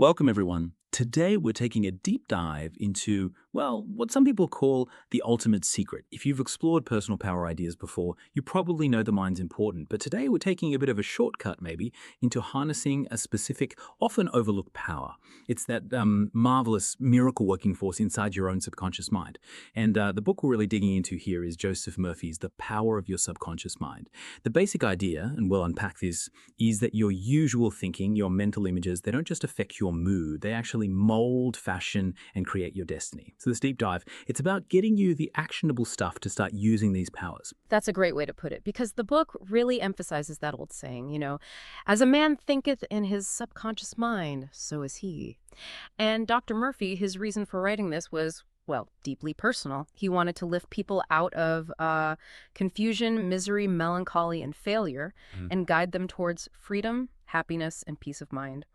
Welcome, everyone. Today, we're taking a deep dive into, well, what some people call the ultimate secret. If you've explored personal power ideas before, you probably know the mind's important. But today, we're taking a bit of a shortcut, maybe, into harnessing a specific, often overlooked power. It's that marvelous miracle working force inside your own subconscious mind. And the book we're really digging into here is Joseph Murphy's The Power of Your Subconscious Mind. The basic idea, and we'll unpack this, is that your usual thinking, your mental images, they don't just affect your mood, they actually mold, fashion, and create your destiny. So this deep dive, it's about getting you the actionable stuff to start using these powers. That's a great way to put it, because the book really emphasizes that old saying, as a man thinketh in his subconscious mind, so is he. And Dr. Murphy, his reason for writing this was, well, deeply personal. He wanted to lift people out of confusion, misery, melancholy, and failure, and guide them towards freedom, happiness, and peace of mind.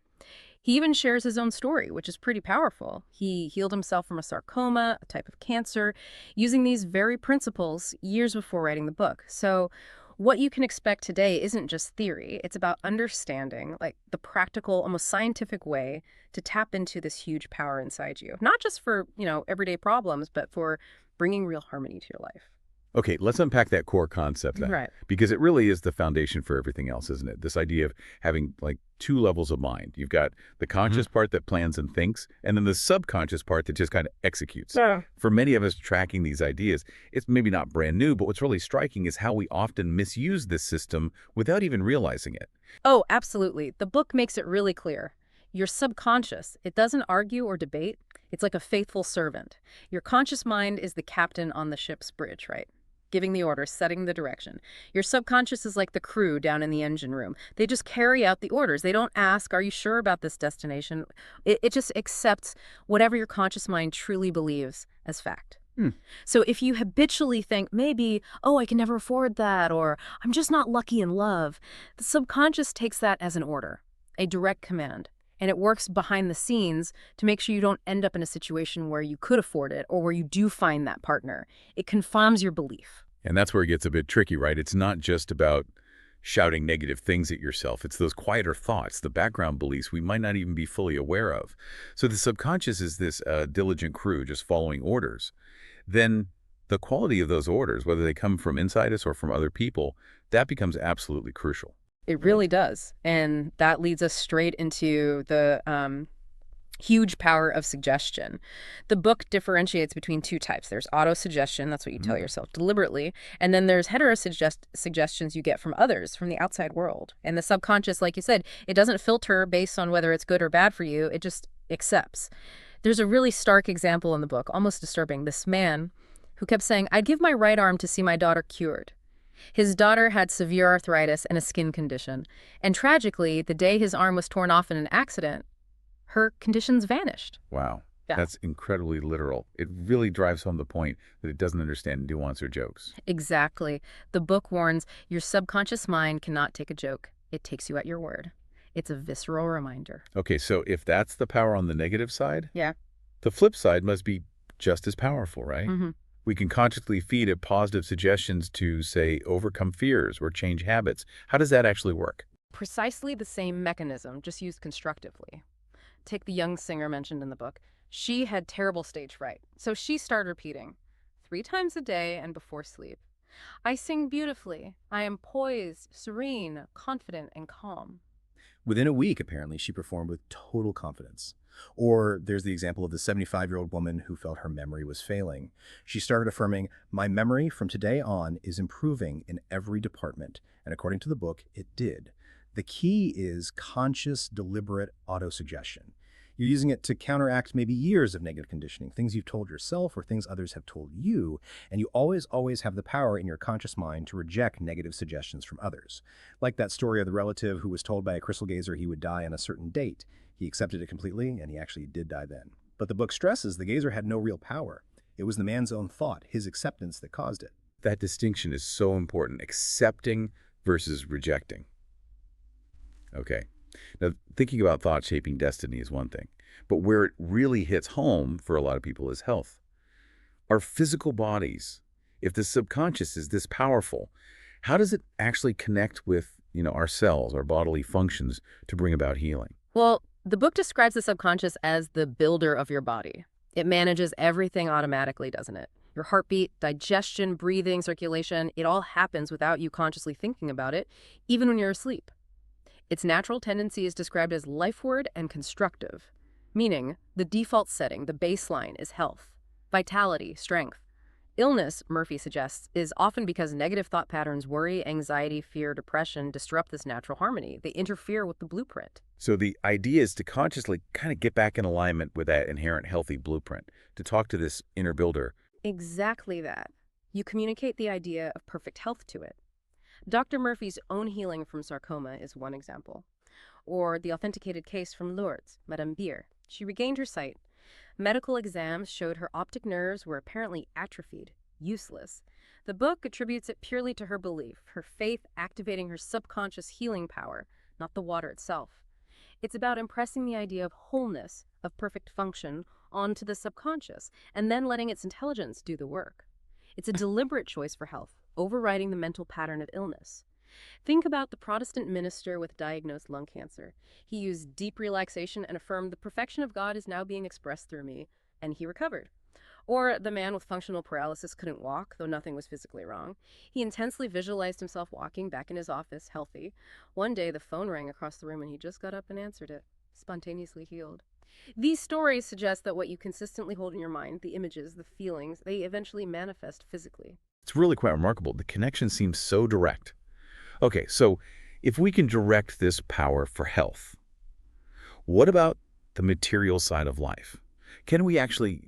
He even shares his own story, which is pretty powerful. He healed himself from a sarcoma, a type of cancer, using these very principles years before writing the book. So what you can expect today isn't just theory. It's about understanding, like, the practical, almost scientific way to tap into this huge power inside you. Not just for, everyday problems, but for bringing real harmony to your life. Okay, let's unpack that core concept then. Right. Because it really is the foundation for everything else, isn't it? This idea of having like two levels of mind. You've got the conscious part that plans and thinks, and then the subconscious part that just kind of executes. Yeah. For many of us tracking these ideas, it's maybe not brand new, but what's really striking is how we often misuse this system without even realizing it. Oh, absolutely. The book makes it really clear. Your subconscious, it doesn't argue or debate. It's like a faithful servant. Your conscious mind is the captain on the ship's bridge, right? Giving the orders, setting the direction. Your subconscious is like the crew down in the engine room. They just carry out the orders. They don't ask, are you sure about this destination? It just accepts whatever your conscious mind truly believes as fact. So if you habitually think maybe, oh, I can never afford that, or I'm just not lucky in love, the subconscious takes that as an order, a direct command. And it works behind the scenes to make sure you don't end up in a situation where you could afford it or where you do find that partner. It confirms your belief. And that's where it gets a bit tricky, right? It's not just about shouting negative things at yourself. It's those quieter thoughts, the background beliefs we might not even be fully aware of. So the subconscious is this diligent crew just following orders. Then the quality of those orders, whether they come from inside us or from other people, that becomes absolutely crucial. It really does. And that leads us straight into the huge power of suggestion. The book differentiates between two types. There's auto-suggestion, that's what you tell yourself deliberately, and then there's suggestions you get from others, from the outside world. And the subconscious, like you said, it doesn't filter based on whether it's good or bad for you, it just accepts. There's a really stark example in the book, almost disturbing. This man who kept saying, I'd give my right arm to see my daughter cured. His daughter had severe arthritis and a skin condition, and tragically, the day his arm was torn off in an accident, her conditions vanished. Wow. Yeah. That's incredibly literal. It really drives home the point that it doesn't understand nuance or jokes. Exactly. The book warns your subconscious mind cannot take a joke. It takes you at your word. It's a visceral reminder. Okay, so if that's the power on the negative side, Yeah. the flip side must be just as powerful, right? Mm-hmm. We can consciously feed it positive suggestions to, say, overcome fears or change habits. How does that actually work? Precisely the same mechanism, just used constructively. Take the young singer mentioned in the book. She had terrible stage fright, so she started repeating 3 times a day and before sleep. I sing beautifully. I am poised, serene, confident, and calm. Within a week, apparently, she performed with total confidence. Or there's the example of the 75-year-old woman who felt her memory was failing. She started affirming, my memory from today on is improving in every department. And according to the book, it did. The key is conscious, deliberate autosuggestion. You're using it to counteract maybe years of negative conditioning, things you've told yourself or things others have told you, and you always have the power in your conscious mind to reject negative suggestions from others. Like that story of the relative who was told by a crystal gazer he would die on a certain date. He accepted it completely, and he actually did die then. But the book stresses the gazer had no real power. It was the man's own thought, his acceptance, that caused it. That distinction is so important, accepting versus rejecting. Okay. Now, thinking about thought shaping destiny is one thing, but where it really hits home for a lot of people is health. Our physical bodies, if the subconscious is this powerful, how does it actually connect with, our cells, our bodily functions to bring about healing? Well, The book describes the subconscious as the builder of your body. It manages everything automatically, doesn't it? Your heartbeat, digestion, breathing, circulation, it all happens without you consciously thinking about it, even when you're asleep. Its natural tendency is described as lifeward and constructive, meaning the default setting, the baseline, is health, vitality, strength. Illness, Murphy suggests, is often because negative thought patterns, worry, anxiety, fear, depression, disrupt this natural harmony. They interfere with the blueprint. So the idea is to consciously kind of get back in alignment with that inherent healthy blueprint, to talk to this inner builder. Exactly that. You communicate the idea of perfect health to it. Dr. Murphy's own healing from sarcoma is one example. Or the authenticated case from Lourdes, Madame Beer. She regained her sight. Medical exams showed her optic nerves were apparently atrophied, useless. The book attributes it purely to her belief, her faith activating her subconscious healing power, not the water itself. It's about impressing the idea of wholeness, of perfect function, onto the subconscious, and then letting its intelligence do the work. It's a deliberate choice for health, overriding the mental pattern of illness. Think about the Protestant minister with diagnosed lung cancer. He used deep relaxation and affirmed the perfection of God is now being expressed through me, and he recovered. Or the man with functional paralysis couldn't walk, though nothing was physically wrong. He intensely visualized himself walking back in his office, healthy. One day the phone rang across the room and he just got up and answered it, spontaneously healed. These stories suggest that what you consistently hold in your mind, the images, the feelings, they eventually manifest physically. It's really quite remarkable. The connection seems so direct. Okay, so if we can direct this power for health, what about the material side of life? Can we actually,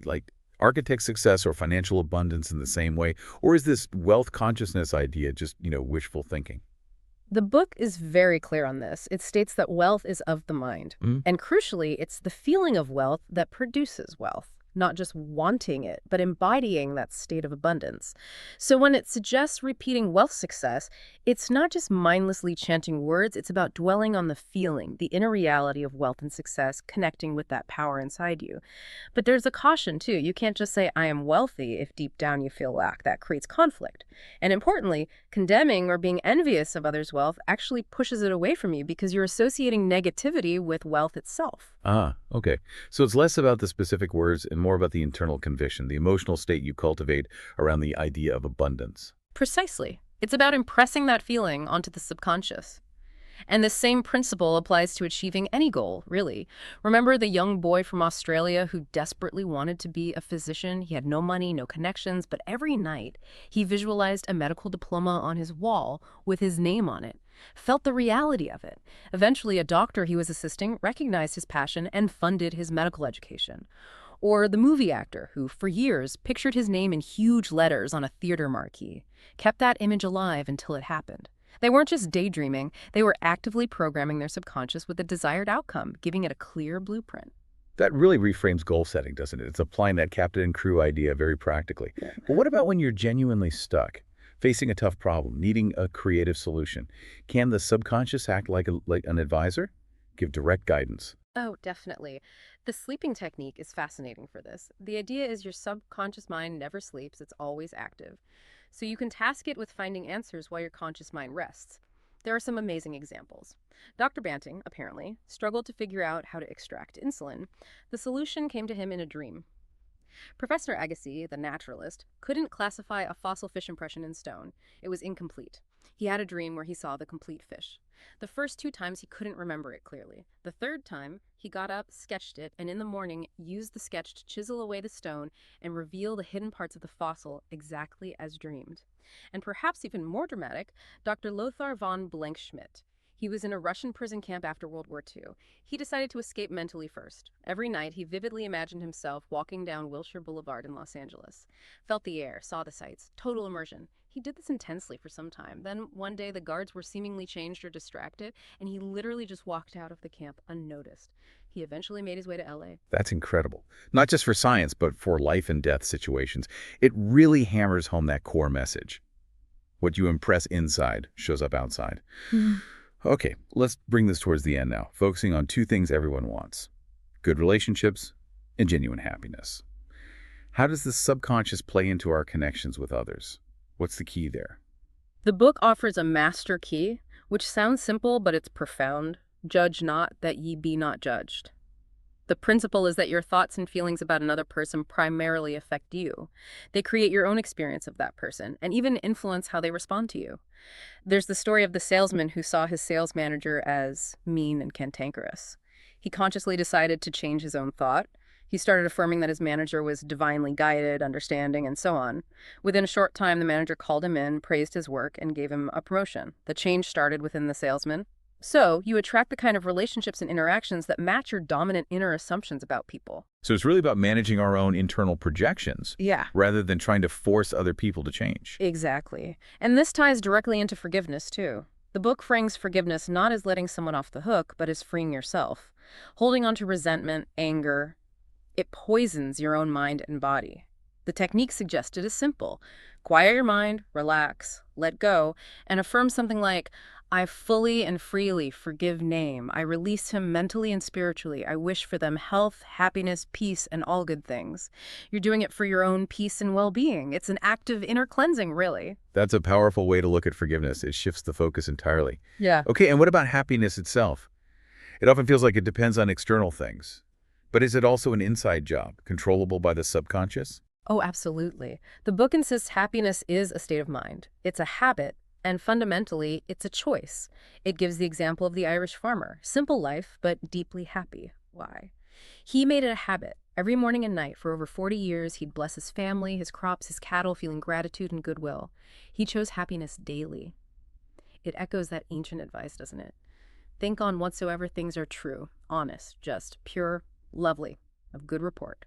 architect success or financial abundance in the same way? Or is this wealth consciousness idea just, wishful thinking? The book is very clear on this. It states that wealth is of the mind. And crucially, it's the feeling of wealth that produces wealth. Not just wanting it, but embodying that state of abundance. So when it suggests repeating wealth success, it's not just mindlessly chanting words, it's about dwelling on the feeling, the inner reality of wealth and success, connecting with that power inside you. But there's a caution too. You can't just say, I am wealthy, if deep down you feel lack. That creates conflict. And importantly, condemning or being envious of others' wealth actually pushes it away from you because you're associating negativity with wealth itself. Ah, okay. So it's less about the specific words and more about the internal conviction, the emotional state you cultivate around the idea of abundance. Precisely. It's about impressing that feeling onto the subconscious. And the same principle applies to achieving any goal, really. Remember the young boy from Australia who desperately wanted to be a physician? He had no money, no connections, but every night he visualized a medical diploma on his wall with his name on it, felt the reality of it. Eventually, a doctor he was assisting recognized his passion and funded his medical education. Or the movie actor who, for years, pictured his name in huge letters on a theater marquee, kept that image alive until it happened. They weren't just daydreaming, they were actively programming their subconscious with a desired outcome, giving it a clear blueprint. That really reframes goal setting, doesn't it? It's applying that captain and crew idea very practically. Yeah. But what about when you're genuinely stuck, facing a tough problem, needing a creative solution? Can the subconscious act like an advisor? Give direct guidance. Oh, definitely. The sleeping technique is fascinating for this. The idea is your subconscious mind never sleeps, it's always active. So you can task it with finding answers while your conscious mind rests. There are some amazing examples. Dr. Banting, apparently, struggled to figure out how to extract insulin. The solution came to him in a dream. Professor Agassiz, the naturalist, couldn't classify a fossil fish impression in stone. It was incomplete. He had a dream where he saw the complete fish. The first 2 times he couldn't remember it clearly. The third time, he got up, sketched it, and in the morning used the sketch to chisel away the stone and reveal the hidden parts of the fossil exactly as dreamed. And perhaps even more dramatic, Dr. Lothar von Blankschmidt. He was in a Russian prison camp after World War II. He decided to escape mentally first. Every night, he vividly imagined himself walking down Wilshire Boulevard in Los Angeles. Felt the air, saw the sights, total immersion. He did this intensely for some time. Then one day, the guards were seemingly changed or distracted, and he literally just walked out of the camp unnoticed. He eventually made his way to LA. That's incredible. Not just for science, but for life and death situations. It really hammers home that core message. What you impress inside shows up outside. Okay, let's bring this towards the end now, focusing on 2 things everyone wants: good relationships and genuine happiness. How does the subconscious play into our connections with others? What's the key there? The book offers a master key, which sounds simple, but it's profound. Judge not, that ye be not judged. The principle is that your thoughts and feelings about another person primarily affect you. They create your own experience of that person and even influence how they respond to you. There's the story of the salesman who saw his sales manager as mean and cantankerous. He consciously decided to change his own thought. He started affirming that his manager was divinely guided, understanding, and so on. Within a short time, the manager called him in, praised his work, and gave him a promotion. The change started within the salesman. So, you attract the kind of relationships and interactions that match your dominant inner assumptions about people. So it's really about managing our own internal projections Yeah. rather than trying to force other people to change. Exactly. And this ties directly into forgiveness, too. The book frames forgiveness not as letting someone off the hook, but as freeing yourself. Holding on to resentment, anger, it poisons your own mind and body. The technique suggested is simple. Quiet your mind, relax, let go, and affirm something like, I fully and freely forgive name. I release him mentally and spiritually. I wish for them health, happiness, peace, and all good things. You're doing it for your own peace and well-being. It's an act of inner cleansing, really. That's a powerful way to look at forgiveness. It shifts the focus entirely. Yeah. Okay, and what about happiness itself? It often feels like it depends on external things. But is it also an inside job, controllable by the subconscious? Oh, absolutely. The book insists happiness is a state of mind. It's a habit, and fundamentally, it's a choice. It gives the example of the Irish farmer. Simple life, but deeply happy. Why? He made it a habit. Every morning and night for over 40 years, he'd bless his family, his crops, his cattle, feeling gratitude and goodwill. He chose happiness daily. It echoes that ancient advice, doesn't it? Think on whatsoever things are true, honest, just, pure, lovely, of good report.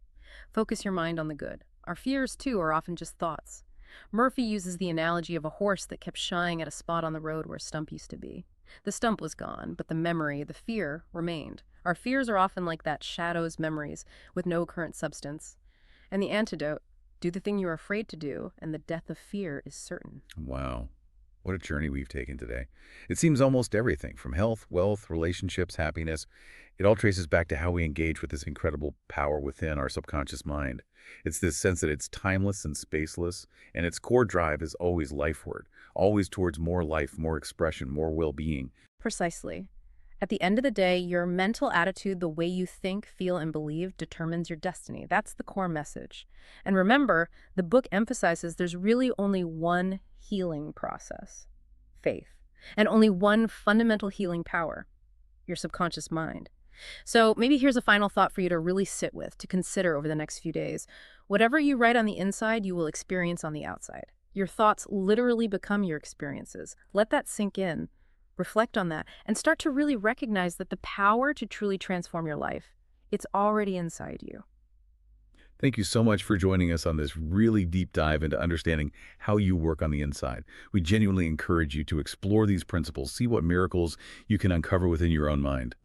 Focus your mind on the good. Our fears, too, are often just thoughts. Murphy uses the analogy of a horse that kept shying at a spot on the road where a stump used to be. The stump was gone, but the memory, the fear, remained. Our fears are often like that, shadows, memories, with no current substance. And the antidote, do the thing you are afraid to do, and the death of fear is certain. Wow. What a journey we've taken today. It seems almost everything, from health, wealth, relationships, happiness, it all traces back to how we engage with this incredible power within our subconscious mind. It's this sense that it's timeless and spaceless, and its core drive is always lifeward, always towards more life, more expression, more well-being. Precisely. At the end of the day, your mental attitude, the way you think, feel, and believe, determines your destiny. That's the core message. And remember, the book emphasizes there's really only one healing process, faith, and only one fundamental healing power, your subconscious mind. So maybe here's a final thought for you to really sit with, to consider over the next few days. Whatever you write on the inside, you will experience on the outside. Your thoughts literally become your experiences. Let that sink in. Reflect on that and start to really recognize that the power to truly transform your life, it's already inside you. Thank you so much for joining us on this really deep dive into understanding how you work on the inside. We genuinely encourage you to explore these principles, see what miracles you can uncover within your own mind.